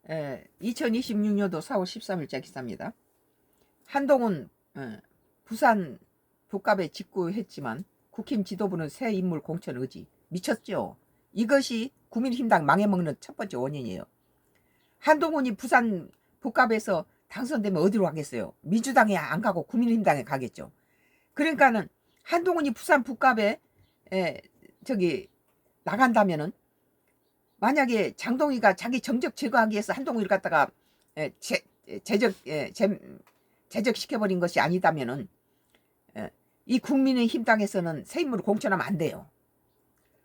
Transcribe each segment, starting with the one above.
2026년도 4월 13일자 기사입니다. 한동훈 부산 북갑에 직구했지만 국힘 지도부는 새 인물 공천 의지. 미쳤죠. 이것이 국민힘당 망해먹는 첫 번째 원인이에요. 한동훈이 부산 북갑에서 당선되면 어디로 가겠어요? 민주당에 안 가고 국민힘당에 가겠죠. 그러니까는 한동훈이 부산 북갑에 나간다면은, 만약에 장동희가 자기 정적 제거하기 위해서 한동훈을 갖다가 제적시켜버린 것이 아니다면은 이 국민의힘당에서는 새 인물을 공천하면 안 돼요.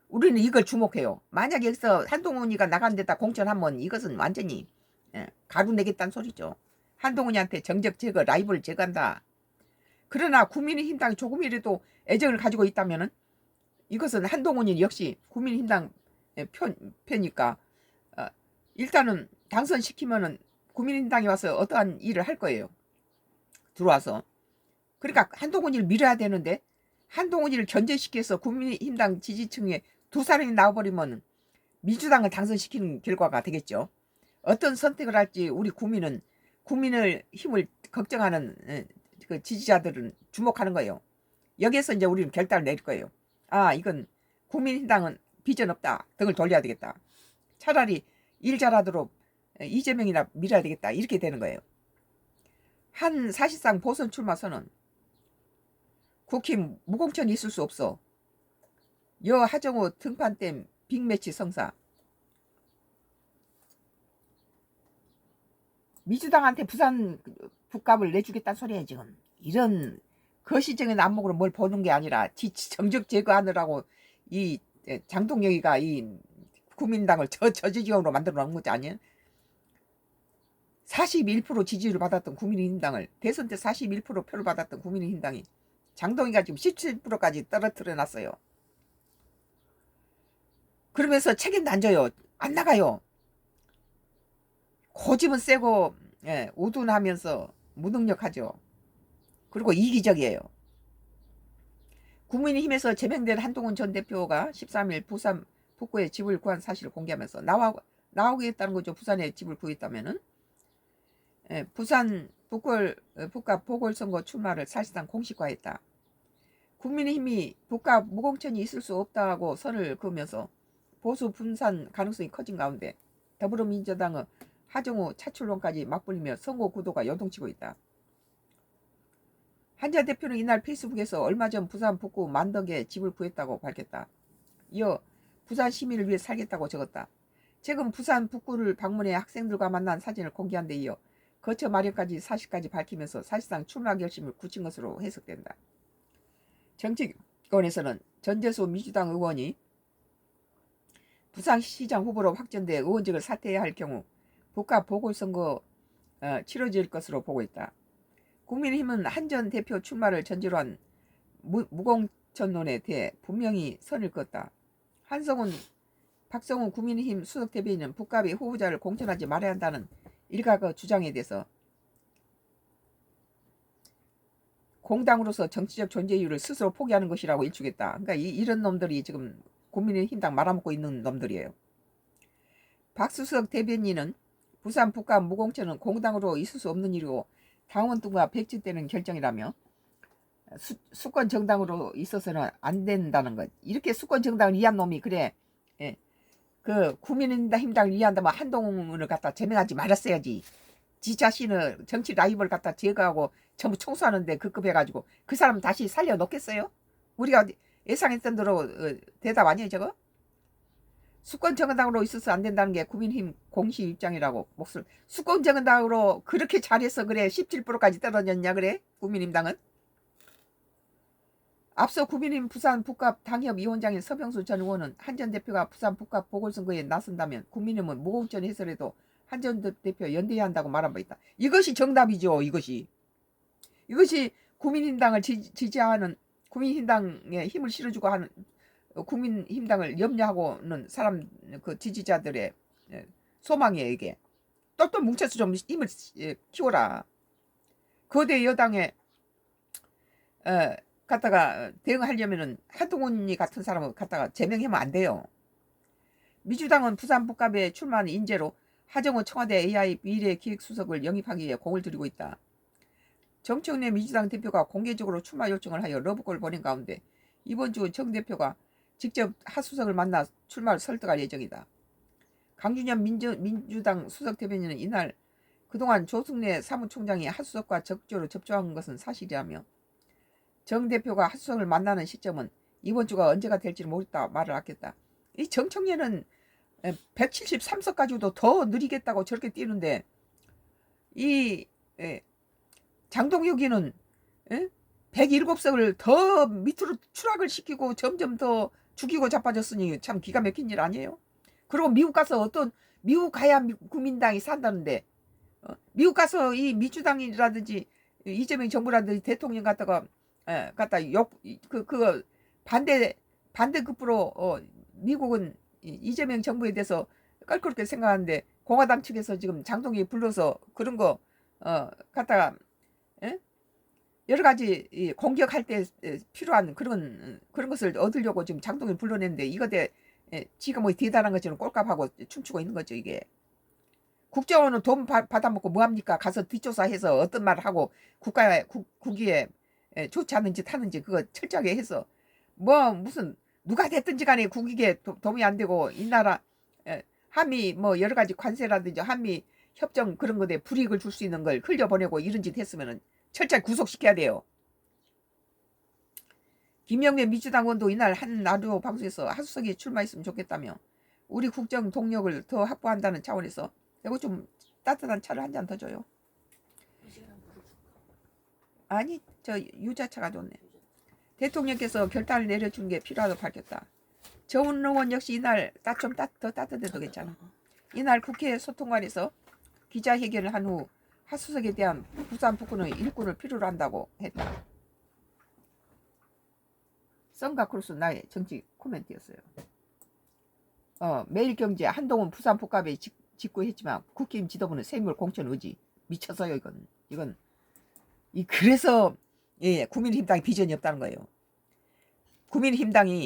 우리는 이걸 주목해요. 만약에 여기서 한동훈이가 나간 데다 공천하면 이것은 완전히 가루내겠다는 소리죠. 한동훈이한테 정적 제거, 라이벌 제거한다. 그러나 국민의힘당이 조금이라도 애정을 가지고 있다면은 이것은 한동훈이 역시 국민의힘당 편이니까 일단은 당선시키면은 국민의힘당에 와서 어떠한 일을 할 거예요. 들어와서. 그러니까 한동훈이를 밀어야 되는데 한동훈이를 견제시켜서 국민의힘당 지지층에 두 사람이 나와버리면 민주당을 당선시키는 결과가 되겠죠. 어떤 선택을 할지 우리 국민의 힘을 걱정하는 그 지지자들은 주목하는 거예요. 여기에서 이제 우리는 결단을 내릴 거예요. 아, 이건 국민의힘당은 비전 없다. 등을 돌려야 되겠다. 차라리 일 잘하도록 이재명이나 밀어야 되겠다. 이렇게 되는 거예요. 한 사실상 보선 출마 선언. 국힘 무공천이 있을 수 없어. 여 하정우 등판댐 빅매치 성사. 민주당한테 부산 북값을 내주겠다는 소리야 지금. 이런 거시적인 안목으로 뭘 보는 게 아니라 정적 제거하느라고 이 장동혁이가 이 국민당을 저지지형으로 만들어 놓은 거지 아니에요? 41% 지지율을 받았던 국민의힘당을, 대선 때 41% 표를 받았던 국민의힘당이 장동희가 지금 17%까지 떨어뜨려 놨어요. 그러면서 책임도 안 져요. 안 나가요. 고집은 세고 우둔하면서 무능력하죠. 그리고 이기적이에요. 국민의힘에서 제명된 한동훈 전 대표가 13일 부산 북구에 집을 구한 사실을 공개하면서 나오겠다는 거죠. 부산에 집을 구했다면은. 부산 북갑 보궐선거 출마를 사실상 공식화했다. 국민의힘이 북갑 무공천이 있을 수 없다고 선을 그으면서 보수 분산 가능성이 커진 가운데 더불어민주당의 하정우 차출론까지 맞불리며 선거 구도가 요동치고 있다. 한자 대표는 이날 페이스북에서 얼마 전 부산 북구 만덕에 집을 구했다고 밝혔다. 이어 부산 시민을 위해 살겠다고 적었다. 최근 부산 북구를 방문해 학생들과 만난 사진을 공개한 데 이어 거처 마련까지 사실까지 밝히면서 사실상 출마 결심을 굳힌 것으로 해석된다. 정치권에서는 전재수 민주당 의원이 부산시장 후보로 확정돼 의원직을 사퇴해야 할 경우 북갑 보궐선거 치러질 것으로 보고 있다. 국민의힘은 한 전 대표 출마를 전제로 한 무공천론에 대해 분명히 선을 그었다. 박성훈 국민의힘 수석 대변인은 북갑이 후보자를 공천하지 말아야 한다는 일각의 주장에 대해서 공당으로서 정치적 존재 이유를 스스로 포기하는 것이라고 일축했다. 그러니까 이런 놈들이 지금 국민의힘당 말아먹고 있는 놈들이에요. 박수석 대변인은 부산 북갑 무공천은 공당으로 있을 수 없는 일이고 당원들과 백지되는 결정이라며 수권 정당으로 있어서는 안 된다는 것. 이렇게 수권 정당을 이해한 놈이 그래. 그 국민의힘당을 이해한다면 한동훈을 갖다 제명하지 말았어야지. 지 자신을 정치 라이벌 갖다 제거하고 전부 청소하는데 급급해가지고 그 사람 다시 살려놓겠어요? 우리가 예상했던 대로 대답 아니에요 저거? 수권 정당으로 있어서 안 된다는 게 국민의힘 공식 입장이라고. 수권 정당으로 그렇게 잘해서 그래 17%까지 떨어졌냐 그래 국민의힘당은? 앞서 국민의힘 부산 북갑 당협위원장인 서병수 전 의원은 한 전 대표가 부산 북갑 보궐선거에 나선다면 국민의힘은 무공천 해설에도 한 전 대표 연대해야 한다고 말한 바 있다. 이것이 정답이죠. 이것이 국민의힘당을 지지하는, 국민의힘당에 힘을 실어주고 하는, 국민의힘당을 염려하고는 사람 그 지지자들의 소망이에요. 이게 똘똘 뭉쳐서 좀 힘을 키워라. 거대 여당에 갖다가 대응하려면은 한동훈이 같은 사람을 갖다가 제명하면 안 돼요. 민주당은 부산 북갑에 출마한 인재로 하정우 청와대 AI 미래기획수석을 영입하기 위해 공을 들이고 있다. 정청래 민주당 대표가 공개적으로 출마 요청을 하여 러브콜을 보낸 가운데 이번 주 정 대표가 직접 하수석을 만나 출마를 설득할 예정이다. 강준현 민주당 수석 대변인은 이날 그동안 조승래 사무총장이 하수석과 적극적으로 접촉한 것은 사실이라며 정 대표가 하수석을 만나는 시점은 이번 주가 언제가 될지 모르겠다 말을 아꼈다. 이 정청래는 173석 가지고도 더 느리겠다고 저렇게 뛰는데 이 장동혁이는 107석을 더 밑으로 추락을 시키고 점점 더 죽이고 자빠졌으니 참 기가 막힌 일 아니에요? 그리고 미국 가서 어떤 미국 가야 국민당이 산다는데 미국 가서 이 민주당이라든지 이재명 정부라든지 대통령 갖다가 그 반대급부로 미국은 이재명 정부에 대해서 껄끄럽게 생각하는데 공화당 측에서 지금 장동혁이 불러서 그런 거 갖다가 여러 가지 공격할 때 필요한 그런 것을 얻으려고 지금 장동혁이 불러냈는데 이거대 지가 뭐 대단한 것처럼 꼴값하고 춤추고 있는 거죠. 이게 국정원은 돈 받아먹고 뭐합니까? 가서 뒷조사해서 어떤 말을 하고 국위에 좋지 않은 짓 하는지 그거 철저하게 해서 뭐 무슨 누가 됐든지 간에 국익에 도움이 안 되고 이 나라 한미 뭐 여러 가지 관세라든지 한미 협정 그런 거에 불이익을 줄 수 있는 걸 흘려보내고 이런 짓 했으면은 철저히 구속시켜야 돼요. 김영배 민주당 의원도 이날 한 라디오 방송에서 하수석이 출마했으면 좋겠다며 우리 국정 동력을 더 확보한다는 차원에서 이거 좀 따뜻한 차를 한 잔 더 줘요. 아니 저 유자차가 좋네. 대통령께서 결단을 내려준 게 필요하다고 밝혔다. 정은 의원 역시 이날 좀 더 따뜻해도 괜찮아. 이날 국회 소통관에서 기자회견을 한 후 하수석에 대한 부산 북구의 일꾼을 필요로 한다고 했다. 썬가 크루스 나의 정치 코멘트였어요. 매일경제 한동훈 부산 북갑에 직구했지만 국힘 지도부는 세물 공천 의지 미쳐서요. 이건 그래서 국민의힘당이 비전이 없다는 거예요. 국민의힘당이